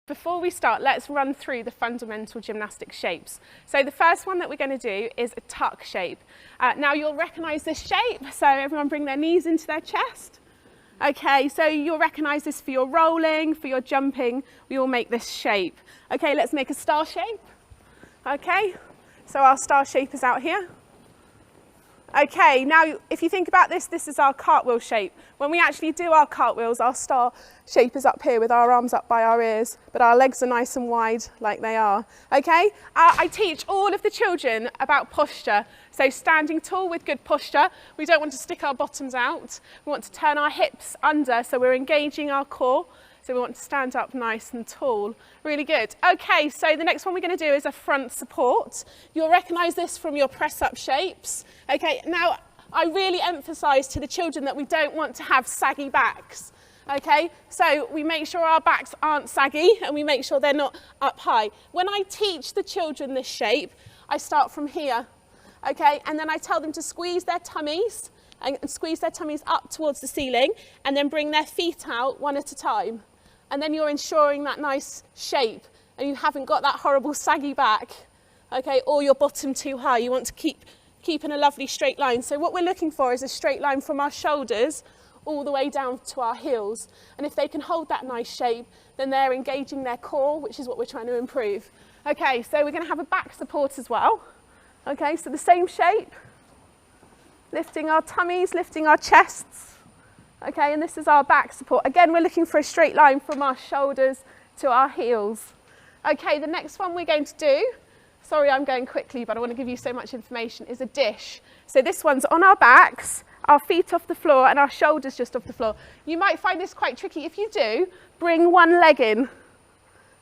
Before we start, let's run through the fundamental gymnastic shapes. So the first one that we're going to do is a tuck shape. Now you'll recognise this shape, so everyone bring their knees into their chest. Okay, so you'll recognise this for your rolling, for your jumping, we all make this shape. Okay, let's make a star shape. Okay, so our star shape is out here. Okay, now if you think about this, this is our cartwheel shape. When we actually do our cartwheels, our star shape is up here with our arms up by our ears, but our legs are nice and wide like they are. Okay, I teach all of the children about posture. So standing tall with good posture. We don't want to stick our bottoms out. We want to turn our hips under, so we're engaging our core. So we want to stand up nice and tall. Really good. Okay, so the next one we're going to do is a front support. You'll recognise this from your press-up shapes. Okay, now I really emphasise to the children that we don't want to have saggy backs. Okay, so we make sure our backs aren't saggy and we make sure they're not up high. When I teach the children this shape, I start from here. Okay, and then I tell them to squeeze their tummies and squeeze their tummies up towards the ceiling and then bring their feet out one at a time. And then you're ensuring that nice shape and you haven't got that horrible saggy back, okay, or your bottom too high. You want to keep in a lovely straight line. So what we're looking for is a straight line from our shoulders all the way down to our heels. And if they can hold that nice shape, then they're engaging their core, which is what we're trying to improve. Okay, so we're going to have a back support as well. Okay, so the same shape, lifting our tummies, lifting our chests. Okay, and this is our back support. Again, we're looking for a straight line from our shoulders to our heels. Okay, the next one we're going to do, sorry I'm going quickly, but I want to give you so much information, is a dish. So this one's on our backs, our feet off the floor and our shoulders just off the floor. You might find this quite tricky. If you do, bring one leg in.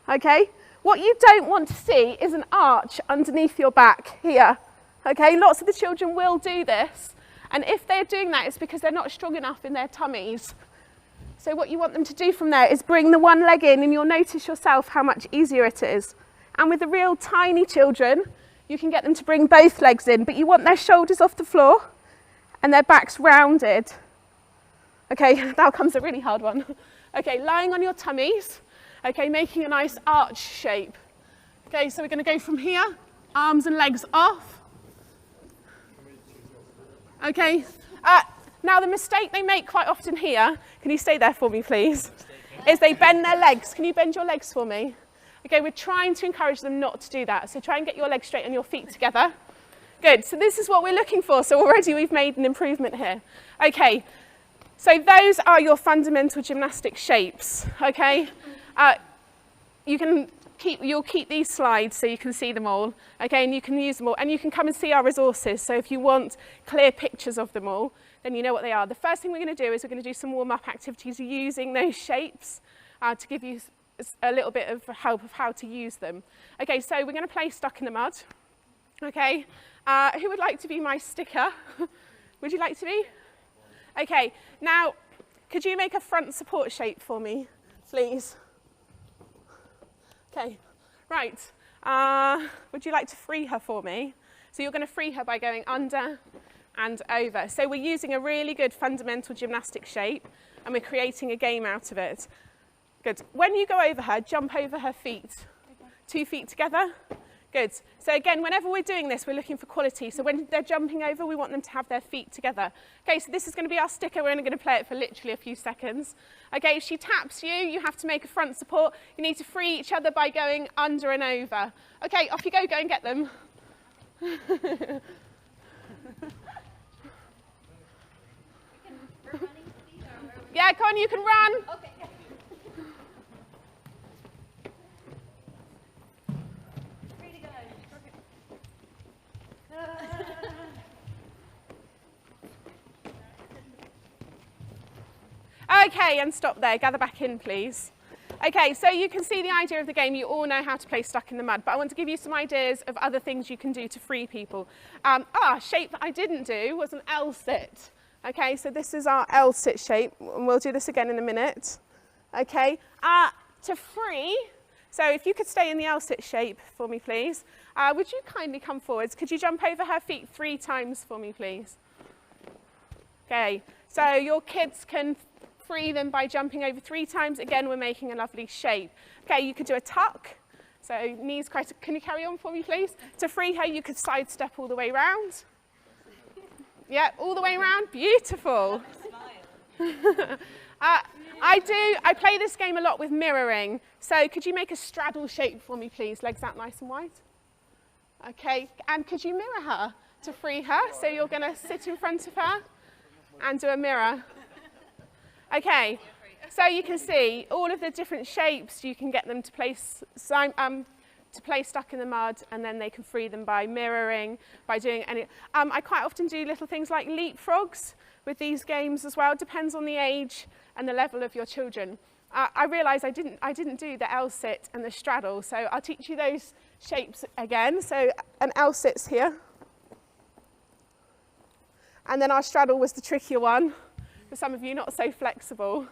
Okay, what you don't want to see is an arch underneath your back here. Okay, lots of the children will do this. And if they're doing that, it's because they're not strong enough in their tummies. So what you want them to do from there is bring the one leg in and you'll notice yourself how much easier it is. And with the real tiny children, you can get them to bring both legs in, but you want their shoulders off the floor and their backs rounded. Okay, now comes a really hard one. Okay, lying on your tummies, okay, making a nice arch shape. Okay, so we're going to go from here, arms and legs off. Okay, now the mistake they make quite often here, can you stay there for me please, is they bend their legs. Can you bend your legs for me? Okay, we're trying to encourage them not to do that. So try and get your legs straight and your feet together. Good, so this is what we're looking for. So already we've made an improvement here. Okay, so those are your fundamental gymnastic shapes, okay? You'll keep these slides so you can see them all, okay, and you can use them all, and you can come and see our resources. So if you want clear pictures of them all, then you know what they are. The first thing we're going to do is we're going to do some warm-up activities using those shapes to give you a little bit of help of how to use them. Okay, so we're going to play Stuck in the Mud, okay? Who would like to be my sticker? Would you like to be? Okay, now, could you make a front support shape for me, please? Okay, right. Would you like to free her for me? So you're going to free her by going under and over. So we're using a really good fundamental gymnastic shape and we're creating a game out of it. Good. When you go over her, jump over her feet. Okay. 2 feet together. Good. So again, whenever we're doing this, we're looking for quality. So when they're jumping over, we want them to have their feet together. Okay, so this is going to be our sticker. We're only going to play it for literally a few seconds. Okay, if she taps you, you have to make a front support. You need to free each other by going under and over. Okay, off you go. Go and get them. Yeah, come on, you can run. Okay. Okay, and stop there. Gather back in, please. Okay, so you can see the idea of the game. You all know how to play Stuck in the Mud, but I want to give you some ideas of other things you can do to free people. Shape that I didn't do was an L-sit. Okay, so this is our L-sit shape, and we'll do this again in a minute. Okay, to free, so if you could stay in the L-sit shape for me, please. Would you kindly come forwards? Could you jump over her feet 3 times for me, please? Okay, so your kids can free them by jumping over 3 times. Again, we're making a lovely shape. Okay, you could do a tuck. So knees quite, can you carry on for me, please? To free her, you could sidestep all the way round. Yeah, all the way around, beautiful. I play this game a lot with mirroring. So could you make a straddle shape for me, please? Legs out nice and wide. Okay, and could you mirror her to free her? So you're going to sit in front of her and do a mirror. Okay, so you can see all of the different shapes. You can get them to place stuck in the mud, and then they can free them by mirroring, by doing any. I quite often do little things like leapfrogs with these games as well. It depends on the age and the level of your children. I realised I didn't do the L-sit and the straddle, so I'll teach you those shapes again. So an L-sit's here. And then our straddle was the trickier one. For some of you, not so flexible.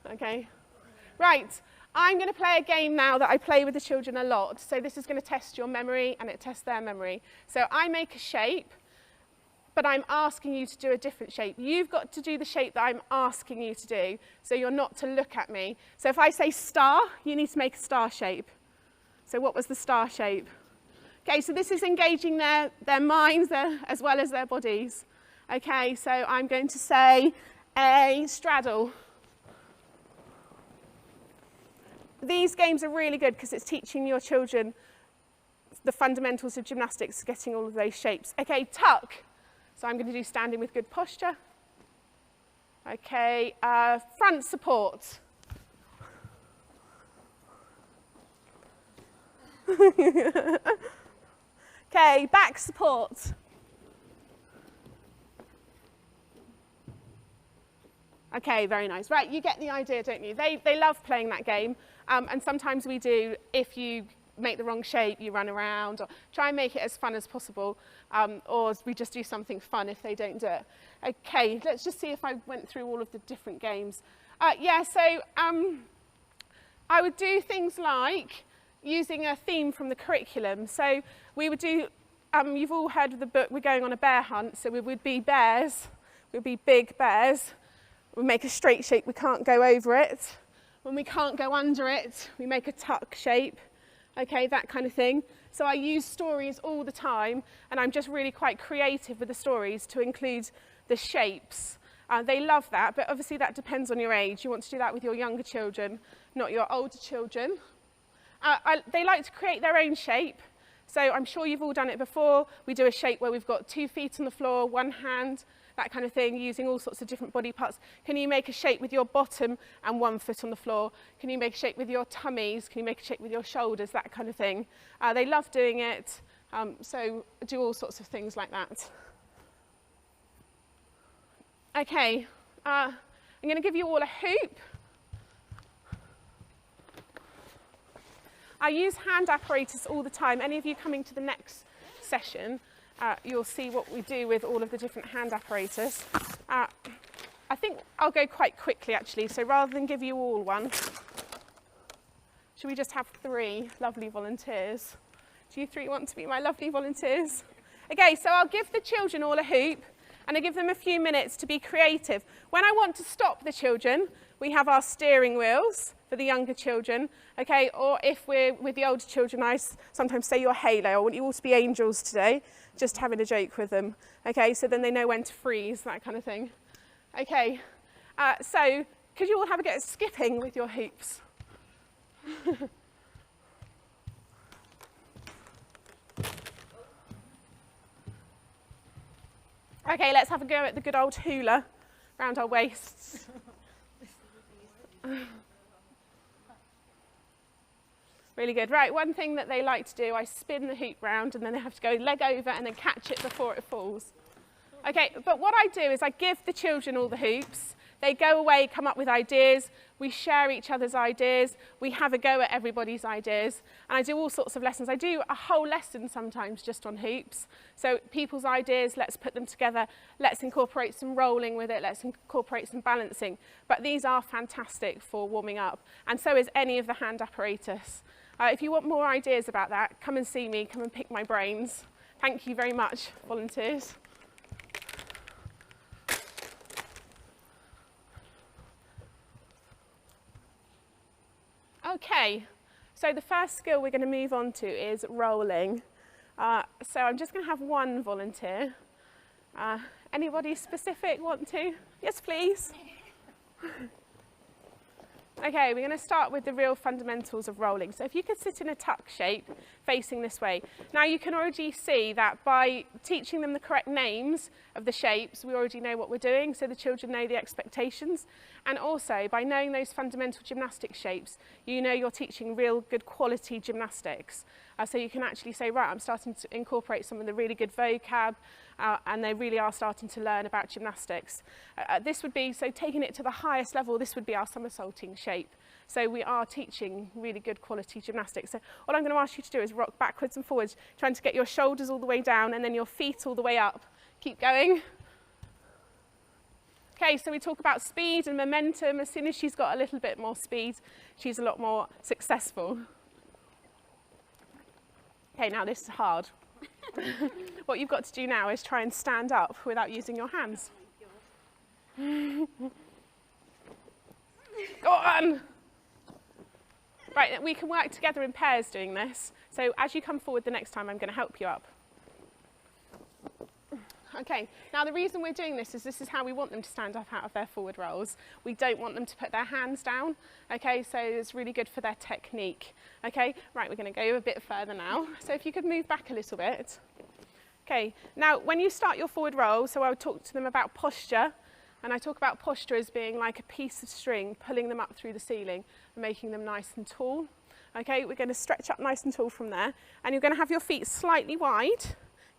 Okay. Right. I'm going to play a game now that I play with the children a lot. So this is going to test your memory and it tests their memory. So I make a shape, but I'm asking you to do a different shape. You've got to do the shape that I'm asking you to do, so you're not to look at me. So if I say star, you need to make a star shape. So what was the star shape? Okay, so this is engaging their minds as well as their bodies. Okay, so I'm going to say a straddle. These games are really good because it's teaching your children the fundamentals of gymnastics, getting all of those shapes. Okay, tuck. So I'm going to do standing with good posture. Okay, front support. Okay, back support. Okay, very nice. Right, you get the idea, don't you? They love playing that game. And sometimes we do, if you make the wrong shape, you run around, or try and make it as fun as possible, or we just do something fun if they don't do it. Okay, let's just see if I went through all of the different games. Yeah, so I would do things like using a theme from the curriculum. So we would do, you've all heard of the book, We're Going on a Bear Hunt, so we would be bears, we'd be big bears. We make a straight shape, we can't go over it. When we can't go under it, we make a tuck shape. Okay, that kind of thing. So I use stories all the time, and I'm just really quite creative with the stories to include the shapes. They love that, but obviously that depends on your age. You want to do that with your younger children, not your older children. They like to create their own shape. So I'm sure you've all done it before. We do a shape where we've got 2 feet on the floor, 1 hand, that kind of thing, using all sorts of different body parts. Can you make a shape with your bottom and 1 foot on the floor? Can you make a shape with your tummies? Can you make a shape with your shoulders? That kind of thing. They love doing it, so do all sorts of things like that. Okay, I'm going to give you all a hoop. I use hand apparatus all the time. Any of you coming to the next session, you'll see what we do with all of the different hand apparatus. I think I'll go quite quickly actually, so rather than give you all one, should we just have 3 lovely volunteers? Do you 3 want to be my lovely volunteers? Okay, so I'll give the children all a hoop, and I give them a few minutes to be creative. When I want to stop the children, we have our steering wheels for the younger children, okay? Or if we're with the older children, I sometimes say you're halo. I want you all to be angels today, just having a joke with them, okay? So then they know when to freeze, that kind of thing. Okay, so could you all have a go at skipping with your hoops? Okay, let's have a go at the good old hula around our waists. Really good. Right, one thing that they like to do, I spin the hoop round and then they have to go leg over and then catch it before it falls. Okay, but what I do is I give the children all the hoops. They go away, come up with ideas. We share each other's ideas. We have a go at everybody's ideas. And I do all sorts of lessons. I do a whole lesson sometimes just on hoops. So people's ideas, let's put them together. Let's incorporate some rolling with it. Let's incorporate some balancing. But these are fantastic for warming up. And so is any of the hand apparatus. If you want more ideas about that, come and see me. Come and pick my brains. Thank you very much, volunteers. Okay, so the first skill we're going to move on to is rolling. So I'm just going to have one volunteer. Anybody specific want to? Yes, please. Okay, we're going to start with the real fundamentals of rolling. So if you could sit in a tuck shape facing this way. Now you can already see that by teaching them the correct names of the shapes, we already know what we're doing, so the children know the expectations. And also, by knowing those fundamental gymnastic shapes, you know you're teaching real good quality gymnastics. So you can actually say, right, I'm starting to incorporate some of the really good vocab, and they really are starting to learn about gymnastics. This would be, so taking it to the highest level, this would be our somersaulting shape. So we are teaching really good quality gymnastics. So all I'm going to ask you to do is rock backwards and forwards, trying to get your shoulders all the way down and then your feet all the way up. Keep going. Okay, so we talk about speed and momentum. As soon as she's got a little bit more speed, she's a lot more successful. Okay, now this is hard. What you've got to do now is try and stand up without using your hands. Go on! Right, we can work together in pairs doing this. So as you come forward the next time, I'm going to help you up. Okay, now the reason we're doing this is how we want them to stand up out of their forward rolls. We don't want them to put their hands down, okay, so it's really good for their technique. Okay, right, we're going to go a bit further now. So if you could move back a little bit. Okay, now when you start your forward roll, so I would talk to them about posture, and I talk about posture as being like a piece of string, pulling them up through the ceiling and making them nice and tall. Okay, we're going to stretch up nice and tall from there, and you're going to have your feet slightly wide.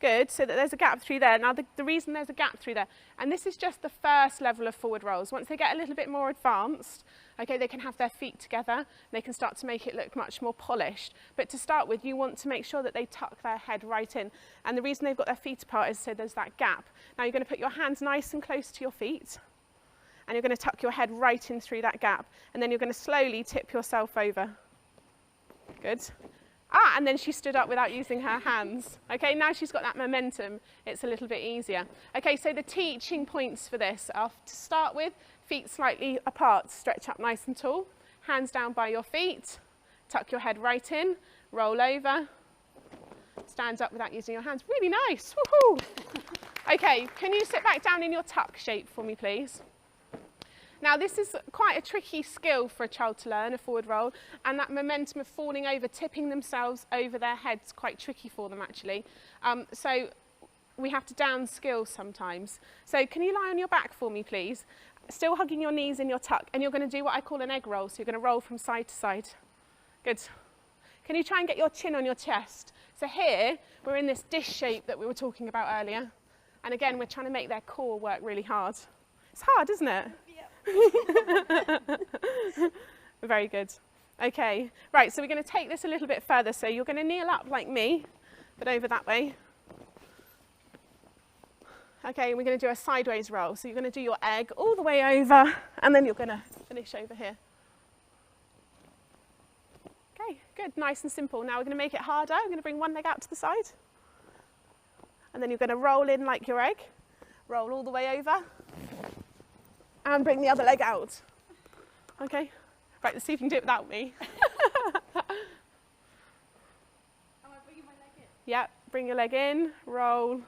Good, so that there's a gap through there. Now the reason there's a gap through there, and this is just the first level of forward rolls. Once they get a little bit more advanced, okay, they can have their feet together, they can start to make it look much more polished. But to start with, you want to make sure that they tuck their head right in. And the reason they've got their feet apart is so there's that gap. Now you're going to put your hands nice and close to your feet, and you're going to tuck your head right in through that gap. And then you're going to slowly tip yourself over. Good. Ah, and then she stood up without using her hands. Okay, now she's got that momentum, it's a little bit easier. Okay, so the teaching points for this are to start with, feet slightly apart, stretch up nice and tall, hands down by your feet, tuck your head right in, roll over, stand up without using your hands. Really nice, woohoo! Okay, can you sit back down in your tuck shape for me, please? Now this is quite a tricky skill for a child to learn, a forward roll, and that momentum of falling over, tipping themselves over their heads, quite tricky for them actually. So we have to down skill sometimes. So can you lie on your back for me, please? Still hugging your knees in your tuck, and you're going to do what I call an egg roll, so you're going to roll from side to side. Good. Can you try and get your chin on your chest? So here, we're in this dish shape that we were talking about earlier, and again, we're trying to make their core work really hard. It's hard, isn't it? Very good. Okay, right, so we're going to take this a little bit further. So you're going to kneel up like me, but over that way. Okay, and we're going to do a sideways roll. So you're going to do your egg all the way over, and then you're going to finish over here. Okay, good, nice and simple. Now we're going to make it harder. I'm going to bring one leg out to the side. And then you're going to roll in like your egg. Roll all the way over. And bring the other leg out. Okay, right, let's see if you can do it without me. Am I bringing my leg in? Yeah, bring your leg in, roll.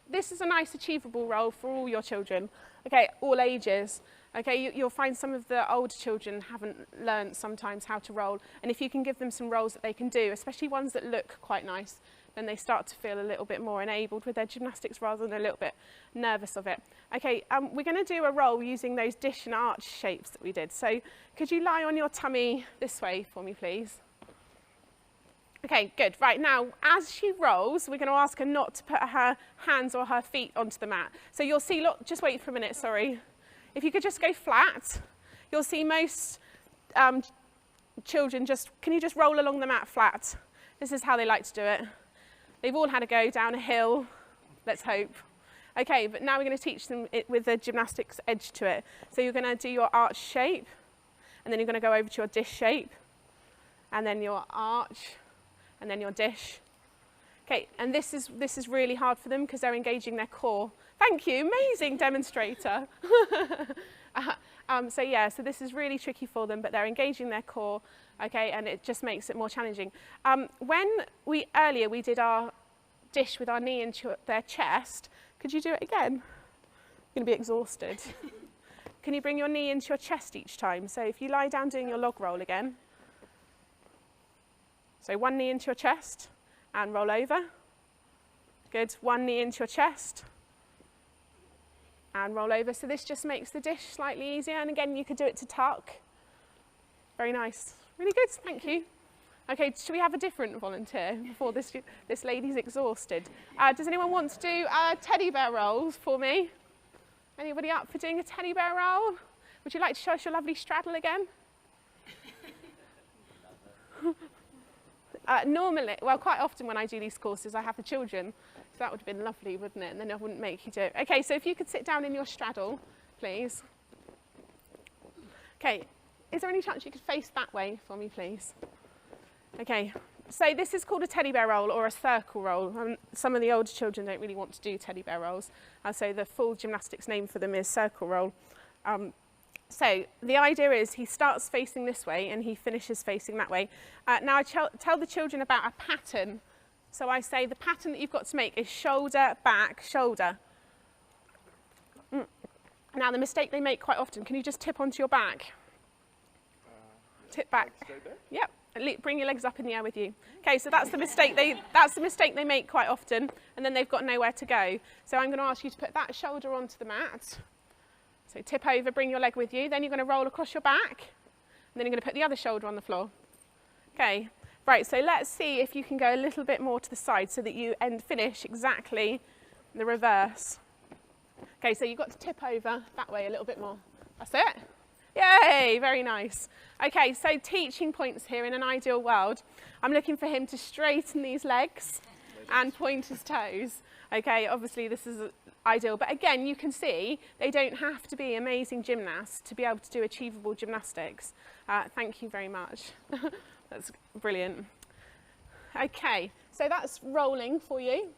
This is a nice achievable roll for all your children, okay, all ages. Okay, you'll find some of the older children haven't learned sometimes how to roll, and if you can give them some rolls that they can do, especially ones that look quite nice, then they start to feel a little bit more enabled with their gymnastics rather than a little bit nervous of it. Okay, we're going to do a roll using those dish and arch shapes that we did. So could you lie on your tummy this way for me, please? Okay, good. Right, now, as she rolls, we're going to ask her not to put her hands or her feet onto the mat. So you'll see, look, just wait for a minute, sorry. If you could just go flat, you'll see most children can you just roll along the mat flat? This is how they like to do it. They've all had a go down a hill, let's hope. Okay, but now we're going to teach them it with a gymnastics edge to it. So you're going to do your arch shape, and then you're going to go over to your dish shape, and then your arch, and then your dish. Okay, and this is really hard for them because they're engaging their core. Thank you, amazing demonstrator. So yeah, so this is really tricky for them, but they're engaging their core, okay, and it just makes it more challenging. When earlier we did our dish with our knee into their chest, could you do it again? You're going to be exhausted. Can you bring your knee into your chest each time? So if you lie down doing your log roll again. So one knee into your chest and roll over. Good. One knee into your chest and roll over. So this just makes the dish slightly easier. And again, you could do it to tuck. Very nice. Really good. Thank you. Okay, should we have a different volunteer before this lady's exhausted? Does anyone want to do teddy bear rolls for me? Anybody up for doing a teddy bear roll? Would you like to show us your lovely straddle again? Normally, well, quite often when I do these courses, I have the children. So that would have been lovely, wouldn't it? And then I wouldn't make you do it. Okay, so if you could sit down in your straddle, please. Okay, is there any chance you could face that way for me, please? Okay, so this is called a teddy bear roll or a circle roll. Some of the older children don't really want to do teddy bear rolls. So the full gymnastics name for them is circle roll. So the idea is he starts facing this way and he finishes facing that way. Now I tell the children about a pattern. So I say the pattern that you've got to make is shoulder, back, shoulder. Now the mistake they make quite often, can you just tip onto your back? Tip back. Yep. Bring your legs up in the air with you. Okay, so that's the mistake they make quite often, and then they've got nowhere to go. So I'm going to ask you to put that shoulder onto the mat. So tip over, bring your leg with you. Then you're going to roll across your back, and then you're going to put the other shoulder on the floor. Okay, right. So let's see if you can go a little bit more to the side so that you finish exactly the reverse. Okay, so you've got to tip over that way a little bit more. That's it. Yay, very nice. Okay, so teaching points here. In an ideal world, I'm looking for him to straighten these legs and point his toes. Okay, obviously this is ideal, but again, you can see they don't have to be amazing gymnasts to be able to do achievable gymnastics. Thank you very much. That's brilliant. Okay, so that's rolling for you.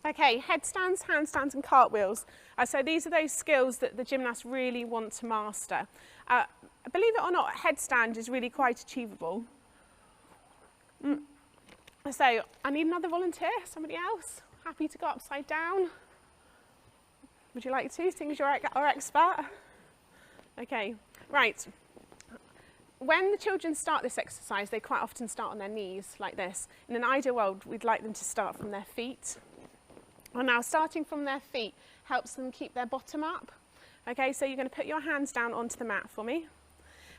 Okay, headstands, handstands and cartwheels. So these are those skills that the gymnasts really want to master. Believe it or not, headstand is really quite achievable. So I need another volunteer, somebody else. Happy to go upside down? Would you like to, seeing as you're our expert? Okay, right. When the children start this exercise, they quite often start on their knees like this. In an ideal world, we'd like them to start from their feet. And now starting from their feet helps them keep their bottom up. Okay, so you're going to put your hands down onto the mat for me.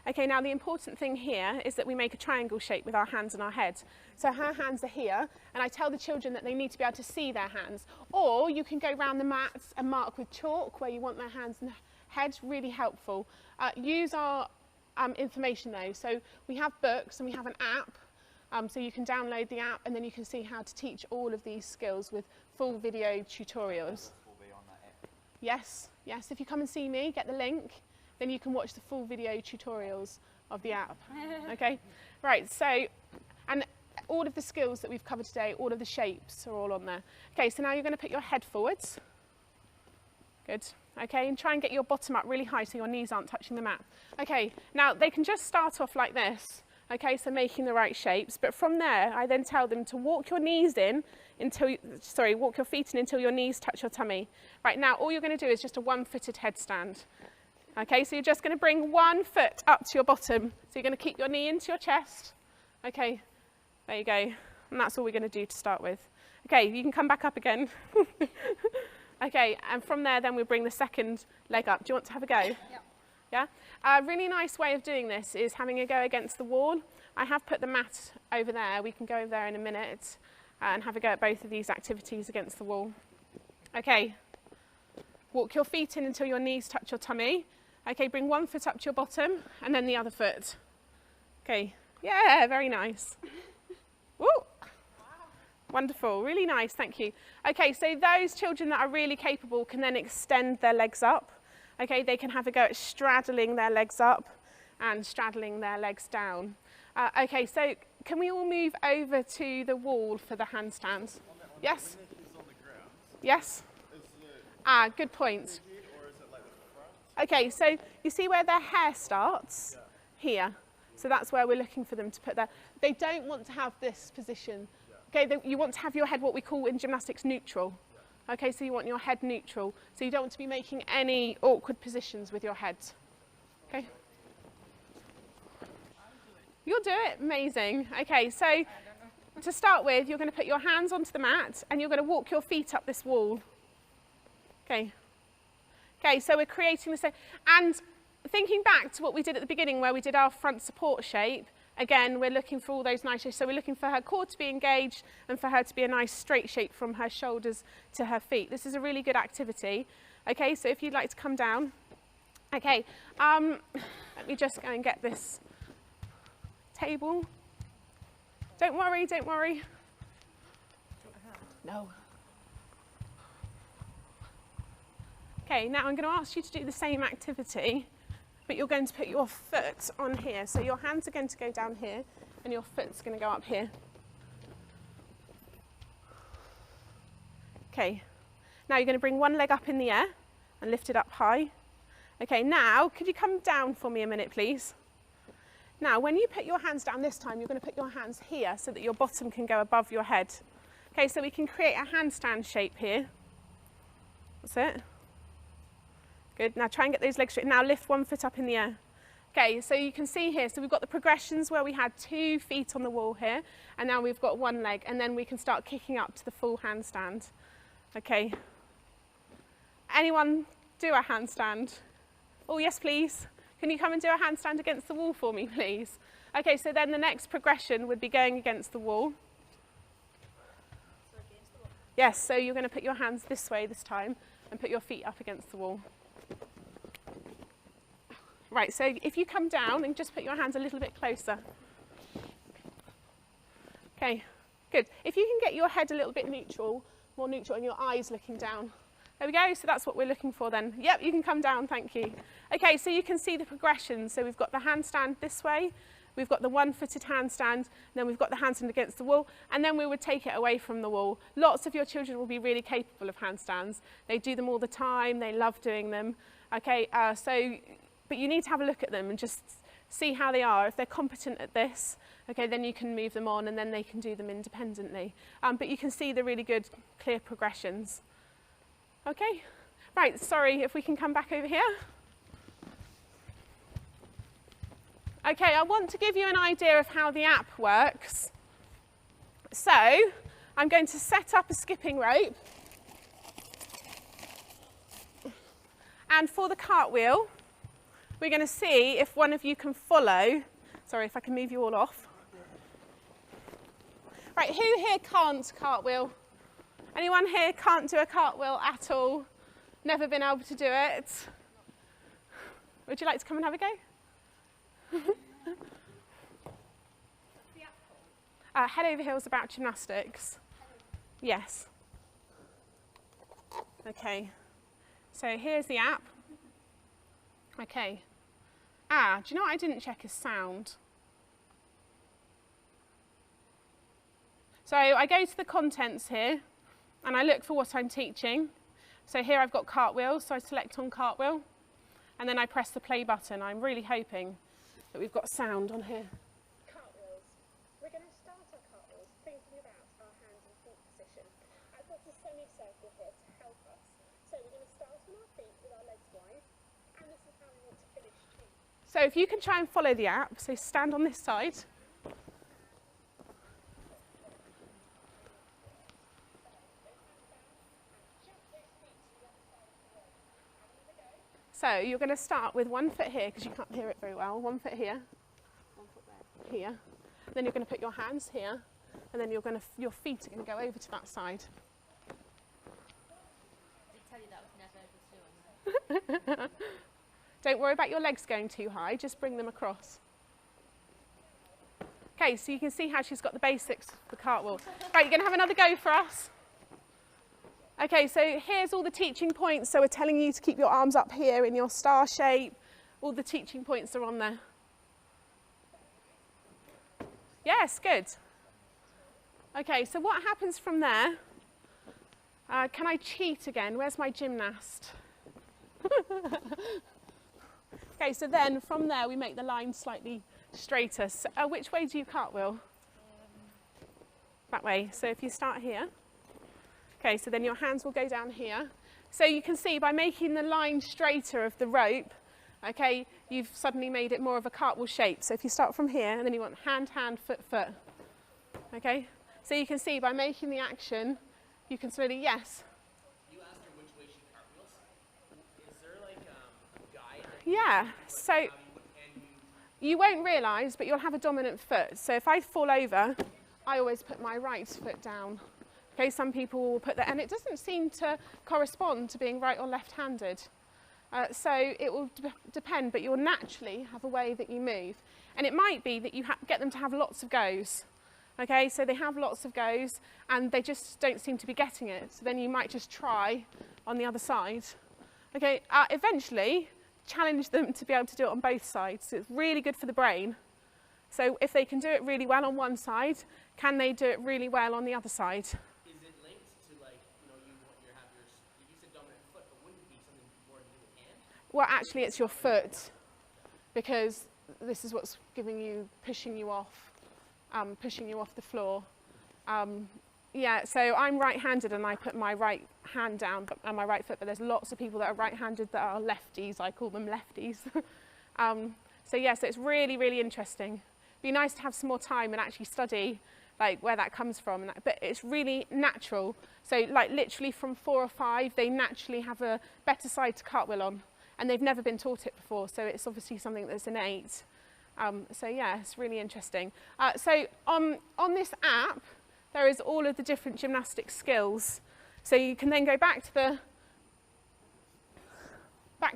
Okay, now the important thing here is that we make a triangle shape with our hands and our head. So her hands are here, and I tell the children that they need to be able to see their hands. Or you can go around the mats and mark with chalk where you want their hands and head, really helpful. Use our information though. So we have books and we have an app. So you can download the app and then you can see how to teach all of these skills with full video tutorials. Will be on that app. Yes, yes. If you come and see me, get the link, then you can watch the full video tutorials of the app. Okay, right. So, and all of the skills that we've covered today, all of the shapes are all on there. Okay, so now you're going to put your head forwards. Good. Okay, and try and get your bottom up really high so your knees aren't touching the mat. Okay, now they can just start off like this. Okay, so making the right shapes, but from there I then tell them to walk your knees in until, walk your feet in until your knees touch your tummy. Right, now all you're going to do is just a one-footed headstand. Okay, so you're just going to bring one foot up to your bottom. So you're going to keep your knee into your chest. Okay, there you go. And that's all we're going to do to start with. Okay, you can come back up again. Okay, and from there then we'll bring the second leg up. Do you want to have a go? Yep. Yeah? A really nice way of doing this is having a go against the wall. I have put the mat over there. We can go over there in a minute and have a go at both of these activities against the wall. Okay, walk your feet in until your knees touch your tummy. Okay, bring one foot up to your bottom and then the other foot. Okay, yeah, very nice. Woo! Wonderful, really nice, thank you. Okay, so those children that are really capable can then extend their legs up. Okay, they can have a go at straddling their legs up and straddling their legs down. Okay, so can we all move over to the wall for the handstand? Yes? Yes? Good point. Or is it like the front? Okay, so you see where their hair starts? Here. So that's where we're looking for them to put their, they don't want to have this position. Okay, you want to have your head what we call in gymnastics neutral. Okay, so you want your head neutral. So you don't want to be making any awkward positions with your head. Okay. You'll do it, amazing. Okay, so to start with, you're going to put your hands onto the mat and you're going to walk your feet up this wall. Okay. Okay, so we're creating the same, and thinking back to what we did at the beginning where we did our front support shape, again, we're looking for all those nice shapes. So we're looking for her core to be engaged and for her to be a nice straight shape from her shoulders to her feet. This is a really good activity. Okay, so if you'd like to come down. Okay, let me just go and get this table. Don't worry, don't worry. No. Okay, now I'm going to ask you to do the same activity, but you're going to put your foot on here. So your hands are going to go down here and your foot's going to go up here. Okay, now you're going to bring one leg up in the air and lift it up high. Okay, now could you come down for me a minute, please? Now, when you put your hands down this time, you're going to put your hands here so that your bottom can go above your head. Okay, so we can create a handstand shape here. That's it. Good, now try and get those legs straight. Now lift one foot up in the air. Okay, so you can see here, so we've got the progressions where we had 2 feet on the wall here, and now we've got 1 leg, and then we can start kicking up to the full handstand. Okay. Anyone do a handstand? Oh, yes, please. Can you come and do a handstand against the wall for me, please? Okay, so then the next progression would be going against the wall. So against the wall. Yes, so you're going to put your hands this way this time and put your feet up against the wall. Right, so if you come down and just put your hands a little bit closer. Okay, good. If you can get your head a little bit neutral, more neutral, and your eyes looking down. There we go, so that's what we're looking for then. Yep, you can come down, thank you. Okay, so you can see the progression. So we've got the handstand this way, we've got the one-footed handstand, then we've got the handstand against the wall, and then we would take it away from the wall. Lots of your children will be really capable of handstands. They do them all the time, they love doing them. Okay, but you need to have a look at them and just see how they are. If they're competent at this, okay, then you can move them on and then they can do them independently. But you can see the really good, clear progressions. Okay, right, sorry, if we can come back over here. Okay, I want to give you an idea of how the app works. So, I'm going to set up a skipping rope. And for the cartwheel, we're going to see if one of you can follow. Sorry, if I can move you all off. Right, who here can't cartwheel? Anyone here can't do a cartwheel at all? Never been able to do it? Would you like to come and have a go? Head Over Heels about gymnastics. Yes. Okay. So here's the app. Okay. Do you know what I didn't check is sound? So I go to the contents here and I look for what I'm teaching. So here I've got cartwheel, so I select on cartwheel and then I press the play button. I'm really hoping that we've got sound on here. Cartwheels. We're going to start our cartwheels thinking about our hands and feet position. I've got a semicircle here to help us. So we're going to start on our feet with our legs wide, and this is how we want to finish too. So if you can try and follow the app, so stand on this side. So you're going to start with 1 foot here, because you can't hear it very well. 1 foot here, 1 foot there, here. Then you're going to put your hands here, and then your feet are going to go over to that side. They tell you that was never able to do. Don't worry about your legs going too high, just bring them across. Okay, so you can see how she's got the basics of the cartwheel. Right, you're going to have another go for us. Okay, so here's all the teaching points. So we're telling you to keep your arms up here in your star shape. All the teaching points are on there. Yes, good. Okay, so what happens from there? Can I cheat again? Where's my gymnast? Okay, so then from there we make the line slightly straighter. So, which way do you cartwheel? That way. So if you start here, okay, so then your hands will go down here. So you can see by making the line straighter of the rope, okay, you've suddenly made it more of a cartwheel shape. So if you start from here, and then you want hand, hand, foot, foot. Okay, so you can see by making the action, you can slowly, yes. You asked her which way she cartwheels. Is there like a guide? Yeah, so you won't realise, but you'll have a dominant foot. So if I fall over, I always put my right foot down. Okay, some people will put that, and it doesn't seem to correspond to being right or left-handed. So it will depend, but you'll naturally have a way that you move. And it might be that you get them to have lots of goes. Okay, so they have lots of goes, and they just don't seem to be getting it. So then you might just try on the other side. Okay, eventually, challenge them to be able to do it on both sides. So it's really good for the brain. So if they can do it really well on one side, can they do it really well on the other side? Is it linked to like, you know, you have your, you said dominant foot, but wouldn't it be something more to do with hand? Well, actually it's your foot, because this is what's giving you, pushing you off the floor. Yeah, so I'm right-handed and I put my right hand down and my right foot, but there's lots of people that are right-handed that are lefties. I call them lefties. So yeah, so it's really, really interesting. Be nice to have some more time and actually study like where that comes from, and but it's really natural. So like literally from 4 or 5, they naturally have a better side to cartwheel on, and they've never been taught it before, so it's obviously something that's innate. So yeah, it's really interesting. So on this app, there is all of the different gymnastic skills. So you can then go back to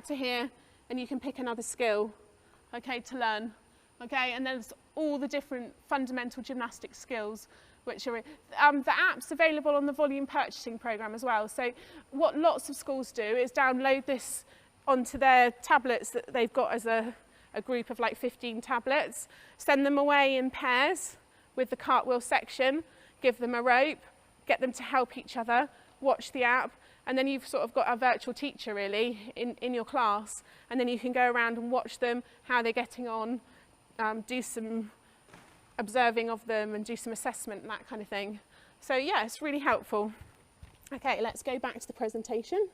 here, and you can pick another skill, okay, to learn. Okay, and there's all the different fundamental gymnastic skills, which are the app's available on the volume purchasing program as well. So what lots of schools do is download this onto their tablets that they've got as a group of like 15 tablets, send them away in pairs with the cartwheel section, give them a rope, get them to help each other, watch the app, and then you've sort of got a virtual teacher really in your class, and then you can go around and watch them, how they're getting on, do some observing of them and do some assessment and that kind of thing. So yeah, it's really helpful. Okay, let's go back to the presentation.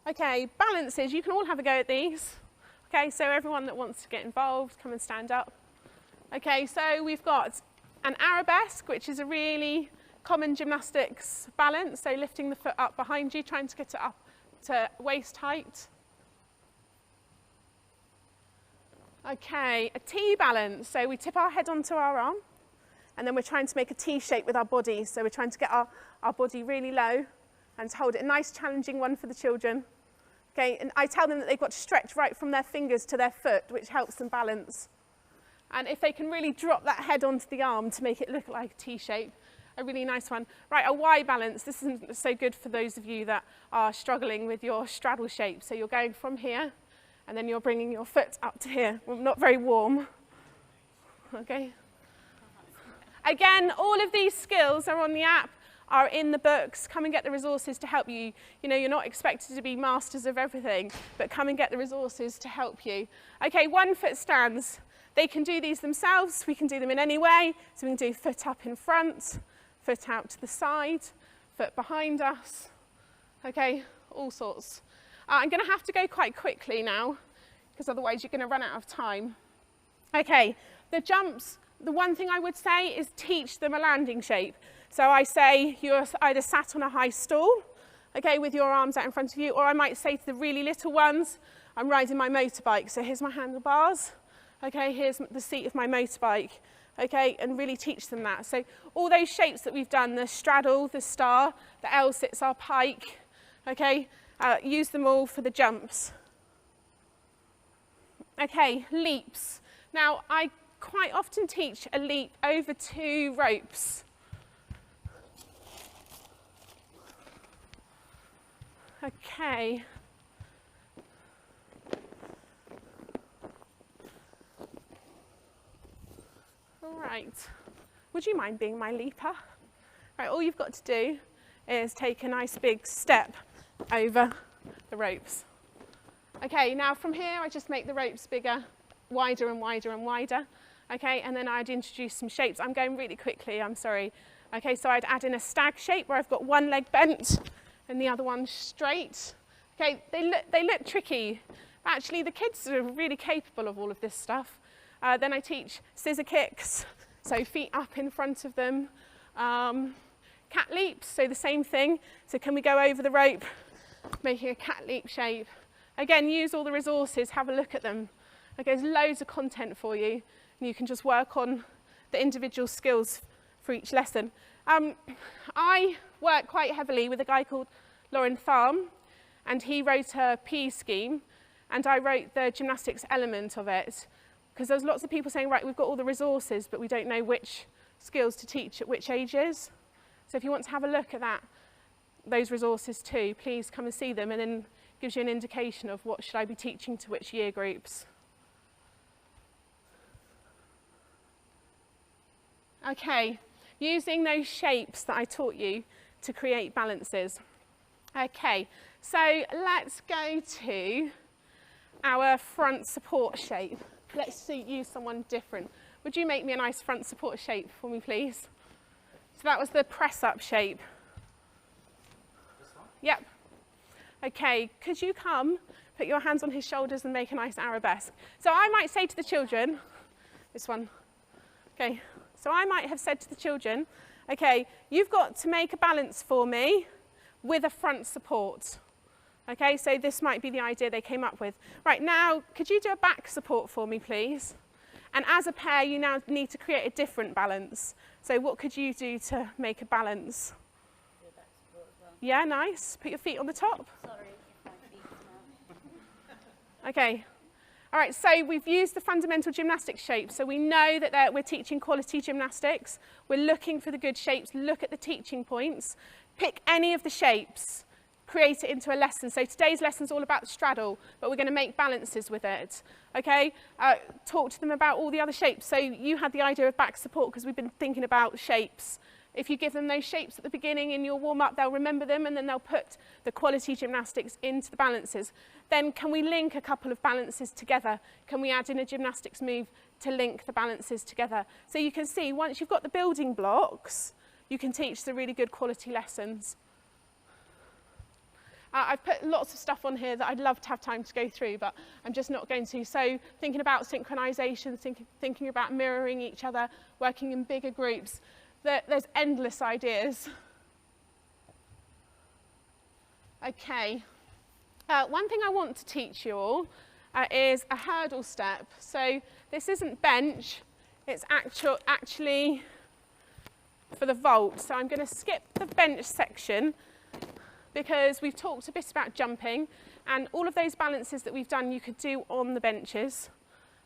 Okay, balances, you can all have a go at these. Okay, so everyone that wants to get involved, come and stand up. Okay, so we've got an arabesque, which is a really common gymnastics balance, so lifting the foot up behind you, trying to get it up to waist height. Okay, a T balance, so we tip our head onto our arm, and then we're trying to make a T shape with our body, so we're trying to get our body really low and to hold it. A nice challenging one for the children. Okay, and I tell them that they've got to stretch right from their fingers to their foot, which helps them balance. And if they can really drop that head onto the arm to make it look like a T shape, a really nice one. Right, a Y balance. This isn't so good for those of you that are struggling with your straddle shape. So you're going from here, and then you're bringing your foot up to here. Well, not very warm. Okay. Again, all of these skills are on the app, are in the books. Come and get the resources to help you. You know, you're not expected to be masters of everything, but come and get the resources to help you. Okay, 1 foot stands. They can do these themselves. We can do them in any way. So we can do foot up in front, foot out to the side, foot behind us. Okay, all sorts. I'm going to have to go quite quickly now, because otherwise you're going to run out of time. Okay, the jumps, the one thing I would say is teach them a landing shape. So I say you're either sat on a high stool, okay, with your arms out in front of you, or I might say to the really little ones, I'm riding my motorbike, so here's my handlebars, okay, here's the seat of my motorbike, okay, and really teach them that. So all those shapes that we've done, the straddle, the star, the L sits our pike, okay, use them all for the jumps. Okay, leaps. Now, I quite often teach a leap over 2 ropes. Okay. All right. Would you mind being my leaper? Right, all you've got to do is take a nice big step over the ropes. Okay, now from here I just make the ropes bigger, wider and wider and wider. Okay, and then I'd introduce some shapes. I'm going really quickly, I'm sorry. Okay, so I'd add in a stag shape where I've got one leg bent and the other one straight. Okay, they look tricky. Actually, the kids are really capable of all of this stuff. Then I teach scissor kicks, so feet up in front of them. Cat leaps, so the same thing. So can we go over the rope, making a cat leap shape? Again, use all the resources, have a look at them. Okay, there's loads of content for you, and you can just work on the individual skills for each lesson. I work quite heavily with a guy called Lauren Tharm, and he wrote a PE scheme, and I wrote the gymnastics element of it, because there's lots of people saying, right, we've got all the resources, but we don't know which skills to teach at which ages. So if you want to have a look at those resources too, please come and see them, and then gives you an indication of what should I be teaching to which year groups. Okay, using those shapes that I taught you to create balances. Okay, so let's go to our front support shape. Let's use someone different. Would you make me a nice front support shape for me, please? So that was the press-up shape. This one? Yep. Okay, could you come, put your hands on his shoulders and make a nice arabesque? So I might say to the children, this one, okay, so I might have said to the children, okay, you've got to make a balance for me with a front support. Okay, so this might be the idea they came up with. Right, now, could you do a back support for me, please? And as a pair, you now need to create a different balance. So what could you do to make a balance? Do a back support as well. Yeah, nice. Put your feet on the top. Sorry if my feet smell. Okay. All right, so we've used the fundamental gymnastics shapes. So we know that we're teaching quality gymnastics. We're looking for the good shapes. Look at the teaching points. Pick any of the shapes. Create it into a lesson. So today's lesson is all about the straddle, but we're going to make balances with it. Okay? Talk to them about all the other shapes. So you had the idea of back support because we've been thinking about shapes. If you give them those shapes at the beginning in your warm-up, they'll remember them, and then they'll put the quality gymnastics into the balances. Then can we link a couple of balances together? Can we add in a gymnastics move to link the balances together? So you can see, once you've got the building blocks, you can teach the really good quality lessons. I've put lots of stuff on here that I'd love to have time to go through, but I'm just not going to. So thinking about synchronisation, thinking about mirroring each other, working in bigger groups, there's endless ideas. Okay, one thing I want to teach you all is a hurdle step. So this isn't bench, it's actually for the vault. So I'm going to skip the bench section, because we've talked a bit about jumping, and all of those balances that we've done you could do on the benches.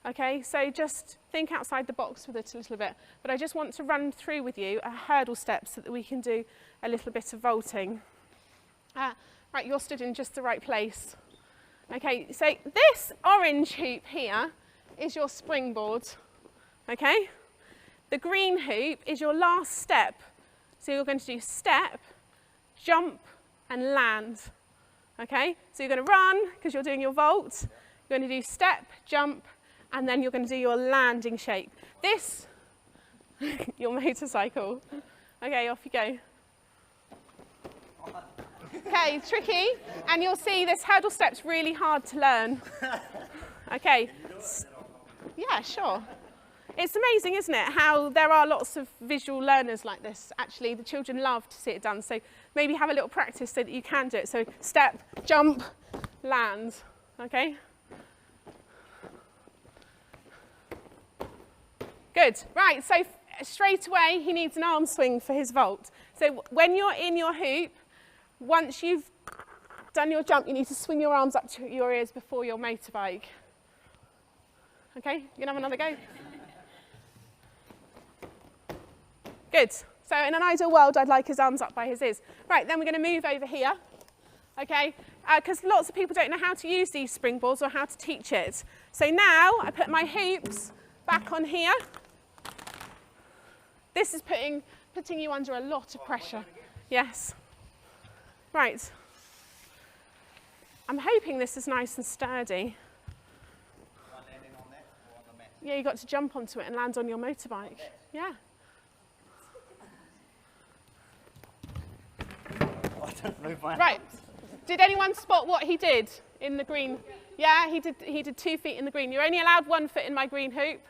Okay, so just think outside the box with it a little bit. But I just want to run through with you a hurdle step so that we can do a little bit of vaulting. Right, you're stood in just the right place. Okay, so this orange hoop here is your springboard. Okay, the green hoop is your last step. So you're going to do step, jump, and land. Okay, so you're going to run because you're doing your vault. You're going to do step, jump, and then you're going to do your landing shape. This, your motorcycle. Okay, off you go. Okay, tricky, and you'll see this hurdle step's really hard to learn. Okay, yeah, sure. It's amazing, isn't it, how there are lots of visual learners like this. Actually, the children love to see it done, so maybe have a little practice so that you can do it. So step, jump, land, okay? Good, right, so straight away he needs an arm swing for his vault. So when you're in your hoop, once you've done your jump, you need to swing your arms up to your ears before your motorbike. Okay, you can have another go. Good. So in an ideal world, I'd like his arms up by his ears. Right, then we're going to move over here, okay? Because lots of people don't know how to use these springboards or how to teach it. So now I put my hoops back on here. This is putting putting you under a lot of pressure. Yes. Right. I'm hoping this is nice and sturdy. Landing on that or on the mat? Yeah, you got to jump onto it and land on your motorbike. Yeah. I don't move my Right. Did anyone spot what he did in the green? Yeah, he did 2 feet in the green. You're only allowed 1 foot in my green hoop.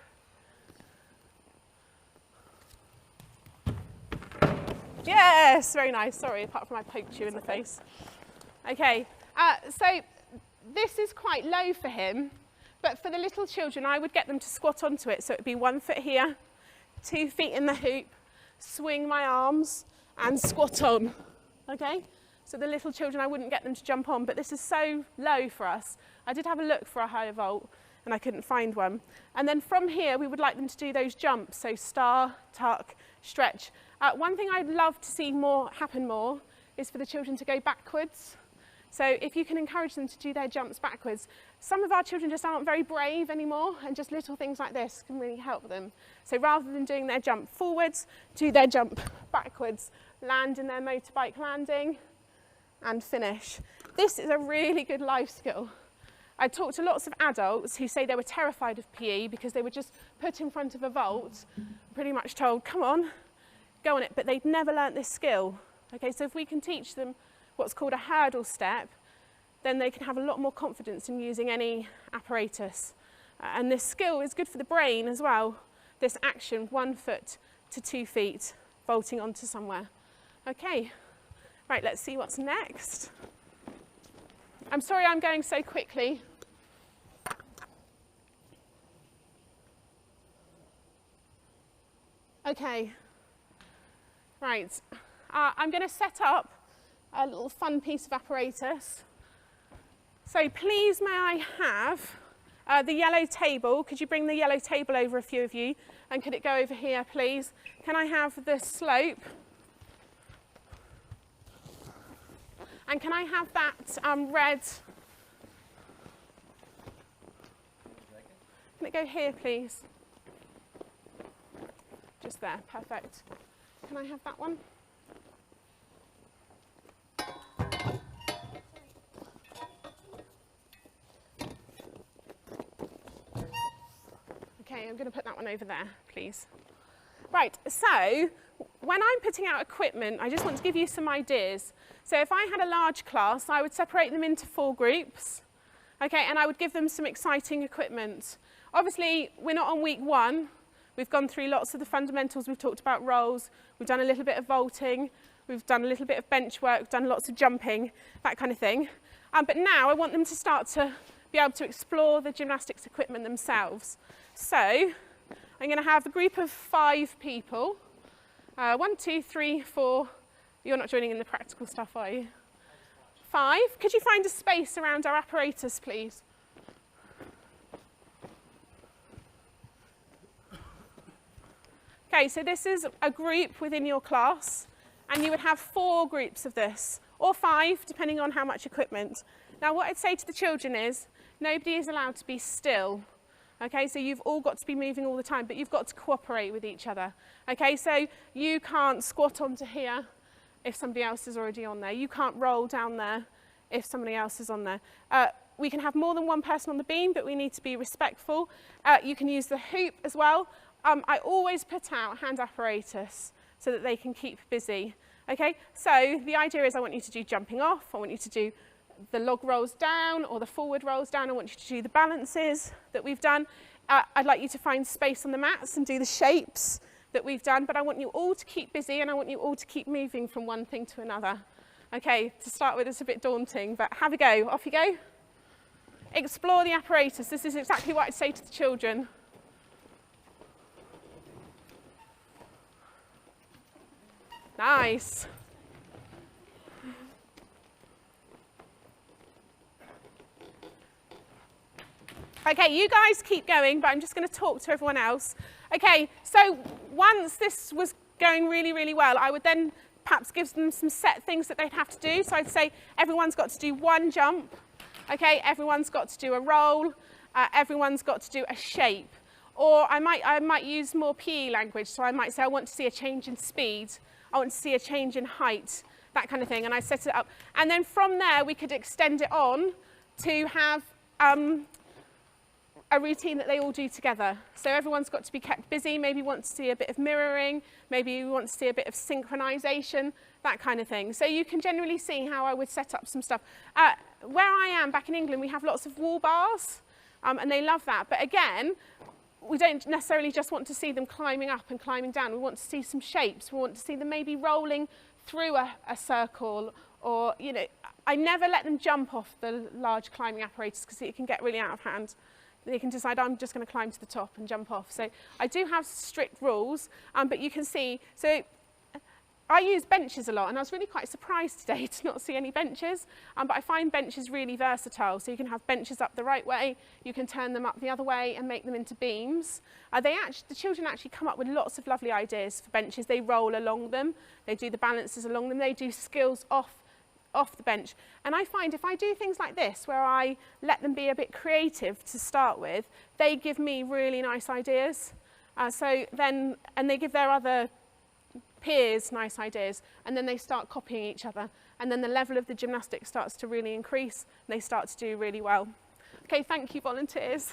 Yes, very nice. Sorry, apart from I poked you in the face. Okay, so this is quite low for him, but for the little children, I would get them to squat onto it. So it would be 1 foot here, 2 feet in the hoop, swing my arms, and squat on. Okay? So the little children, I wouldn't get them to jump on, but this is so low for us. I did have a look for a higher vault, and I couldn't find one. And then from here, we would like them to do those jumps, so star, tuck, stretch. One thing I'd love to see happen more is for the children to go backwards. So if you can encourage them to do their jumps backwards. Some of our children just aren't very brave anymore, and just little things like this can really help them. So rather than doing their jump forwards, do their jump backwards, land in their motorbike landing, and finish. This is a really good life skill. I talked to lots of adults who say they were terrified of PE because they were just put in front of a vault, pretty much told, come on, go on it, but they'd never learnt this skill. Okay, so if we can teach them what's called a hurdle step, then they can have a lot more confidence in using any apparatus. And this skill is good for the brain as well. This action, 1 foot to 2 feet, vaulting onto somewhere. Okay, right, let's see what's next. I'm sorry I'm going so quickly. Okay, right, I'm going to set up a little fun piece of apparatus. So please may I have the yellow table? Could you bring the yellow table over, a few of you? And could it go over here, please? Can I have the slope? And can I have that red? Can it go here, please? Just there, perfect. Can I have that one? Okay, I'm going to put that one over there, please. Right, so when I'm putting out equipment, I just want to give you some ideas. So if I had a large class, I would separate them into 4 groups, okay, and I would give them some exciting equipment. Obviously, we're not on week 1. We've gone through lots of the fundamentals. We've talked about rolls. We've done a little bit of vaulting. We've done a little bit of bench work, done lots of jumping, that kind of thing. But now I want them to start to be able to explore the gymnastics equipment themselves. So I'm going to have a group of 5 people. 1, 2, 3, 4. You're not joining in the practical stuff, are you? 5. Could you find a space around our apparatus, please? Okay, so this is a group within your class, and you would have 4 groups of this, or 5, depending on how much equipment. Now, what I'd say to the children is, nobody is allowed to be still. Okay, so you've all got to be moving all the time, but you've got to cooperate with each other. Okay, so you can't squat onto here if somebody else is already on there. You can't roll down there if somebody else is on there. We can have more than 1 person on the beam, but we need to be respectful. You can use the hoop as well. I always put out hand apparatus so that they can keep busy. Okay, so the idea is I want you to do jumping off, I want you to do the log rolls down or the forward rolls down, I want you to do the balances that we've done. I'd like you to find space on the mats and do the shapes that we've done, but I want you all to keep busy and I want you all to keep moving from one thing to another. Okay, to start with, it's a bit daunting, but have a go. Off you go. Explore the apparatus. This is exactly what I'd say to the children. Nice. Okay, you guys keep going, but I'm just going to talk to everyone else. Okay, so once this was going really, really well, I would then perhaps give them some set things that they'd have to do. So I'd say everyone's got to do 1 jump. Okay, everyone's got to do a roll. Everyone's got to do a shape. Or I might use more PE language, so I might say I want to see a change in speed, I want to see a change in height, that kind of thing, and I set it up. And then from there we could extend it on to have a routine that they all do together. So everyone's got to be kept busy, maybe want to see a bit of mirroring, maybe you want to see a bit of synchronization, that kind of thing. So you can generally see how I would set up some stuff. Where I am back in England, we have lots of wall bars, and they love that. But again, we don't necessarily just want to see them climbing up and climbing down. We want to see some shapes. We want to see them maybe rolling through a circle, or, you know, I never let them jump off the large climbing apparatus because it can get really out of hand. They can decide, I'm just going to climb to the top and jump off. So I do have strict rules, but you can see, so I use benches a lot, and I was really quite surprised today to not see any benches, but I find benches really versatile. So you can have benches up the right way, you can turn them up the other way and make them into beams. The children actually come up with lots of lovely ideas for benches. They roll along them, they do the balances along them, they do skills off the bench. And I find if I do things like this, where I let them be a bit creative to start with, they give me really nice ideas. And they give their other peers nice ideas, and then they start copying each other, and then the level of the gymnastics starts to really increase, and they start to do really well. Okay, thank you, volunteers.